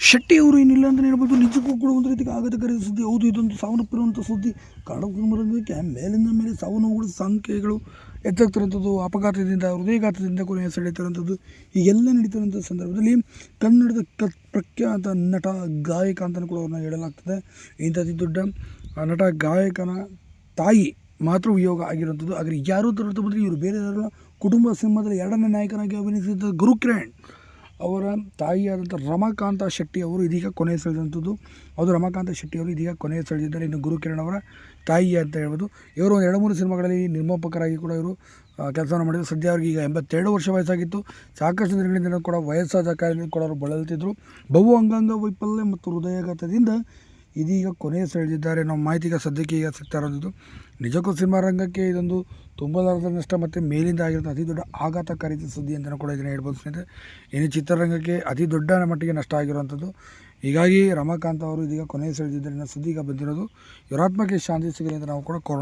ಶೆಟ್ಟಿ ಅವರು ಏನಿಲ್ಲ ಅಂತ ಹೇಳ್ಬೋದು, ನಿಜಕ್ಕೂ ಕೂಡ ಒಂದು ರೀತಿಗೆ ಆಘಾತಕಾರಿ ಸುದ್ದಿ. ಹೌದು, ಇದೊಂದು ಸಾವನ್ನಪ್ಪಿರುವಂಥ ಸುದ್ದಿ. ಕನ್ನಡ ಚಿತ್ರರಂಗಕ್ಕೆ ಮೇಲಿಂದ ಮೇಲೆ ಸಾವು ನೋವುಗಳ ಸಂಖ್ಯೆಗಳು ಹೆಚ್ಚಾಗ್ತಿರೋಂಥದ್ದು, ಅಪಘಾತದಿಂದ, ಹೃದಯಘಾತದಿಂದ ಕೊನೆಯ ಸೆಳೆತಿರೋಂಥದ್ದು ಹೀಗೆಲ್ಲ ನಡೀತಿರೋಂಥ ಸಂದರ್ಭದಲ್ಲಿ ಕನ್ನಡದ ಪ್ರಖ್ಯಾತ ನಟ ಗಾಯಕ ಅಂತಲೂ ಕೂಡ ಅವ್ರನ್ನ ಹೇಳಲಾಗ್ತದೆ. ಇಂಥ ಅತಿ ದೊಡ್ಡ ನಟ ಗಾಯಕನ ತಾಯಿ ಮಾತ್ರ ವಿಯೋಗ ಆಗಿರುವಂಥದ್ದು. ಆದರೆ ಯಾರು ತರುತ್ತ ಬಂದರೆ ಇವರು ಬೇರೆ ಯಾರಲ್ಲ, ಕುಟುಂಬ ಸಿನಿಮಾದಲ್ಲಿ ಎರಡನೇ ನಾಯಕನಾಗಿ ಅಭಿನಯಿಸಿದ ಗುರುಕಿರಣ್ ಅವರ ತಾಯಿಯಾದಂಥ ರಮಾಕಾಂತ ಶೆಟ್ಟಿ ಅವರು ಇದೀಗ ಕೊನೆಯ ಸೆಳೆದಂಥದ್ದು. ಅದು ರಮಾಕಾಂತ ಶೆಟ್ಟಿ ಅವರು ಇದೀಗ ಕೊನೆಯ ಸೆಳೆದಿದ್ದಾರೆ. ಇನ್ನು ಗುರುಕಿರಣ್ ಅವರ ತಾಯಿ ಅಂತ ಹೇಳ್ಬೋದು. ಇವರು ಒಂದು 2-3 ಸಿನಿಮಾಗಳಲ್ಲಿ ನಿರ್ಮಾಪಕರಾಗಿ ಕೂಡ ಇವರು ಕೆಲಸವನ್ನು ಮಾಡಿದರು. ಸದ್ಯ ಅವ್ರಿಗೆ ಈಗ 82 ವರ್ಷ ವಯಸ್ಸಾಗಿತ್ತು. ಸಾಕಷ್ಟು ದಿನಗಳಿಂದ ಕೂಡ ವಯಸ್ಸಾದ ಕಾರಣದಿಂದ ಕೂಡ ಅವರು ಬಳಲುತ್ತಿದ್ದರು. ಬಹು ಅಂಗಾಂಗ ವೈಫಲ್ಯ ಮತ್ತು ಹೃದಯಾಘಾತದಿಂದ ಇದೀಗ ಕೊನೆಯ ಸೆಳೆದಿದ್ದಾರೆ. ನಾವು ಮಾಹಿತಿ ಈಗ ಸದ್ಯಕ್ಕೆ ಈಗ ಸಿಗ್ತಾ ಇರೋದು. ನಿಜಕ್ಕೂ ಸಿನಿಮಾ ರಂಗಕ್ಕೆ ಇದೊಂದು ತುಂಬಲಾರದ ನಷ್ಟ ಮತ್ತು ಮೇಲಿಂದ ಆಗಿರೋದು ಅತಿ ದೊಡ್ಡ ಆಘಾತಕಾರಿ ಸುದ್ದಿ ಅಂತಲೂ ಕೂಡ ಇದನ್ನು ಹೇಳ್ಬೋದು ಸ್ನೇಹಿತರೆ. ಇನ್ನು ಚಿತ್ರರಂಗಕ್ಕೆ ಅತಿ ದೊಡ್ಡ ಮಟ್ಟಿಗೆ ನಷ್ಟ ಆಗಿರುವಂಥದ್ದು. ಹೀಗಾಗಿ ರಮಾಕಾಂತ್ ಅವರು ಇದೀಗ ಕೊನೆಯ ಸೆಳೆದಿದ್ದಾರೆ ಅನ್ನೋ ಸುದ್ದಿ ಈಗ ಬಂದಿರೋದು. ಇವರ ಆತ್ಮಕ್ಕೆ ಶಾಂತಿ ಸಿಗಲಿ ಅಂತ ನಾವು ಕೂಡ ಕೋರೋಣ.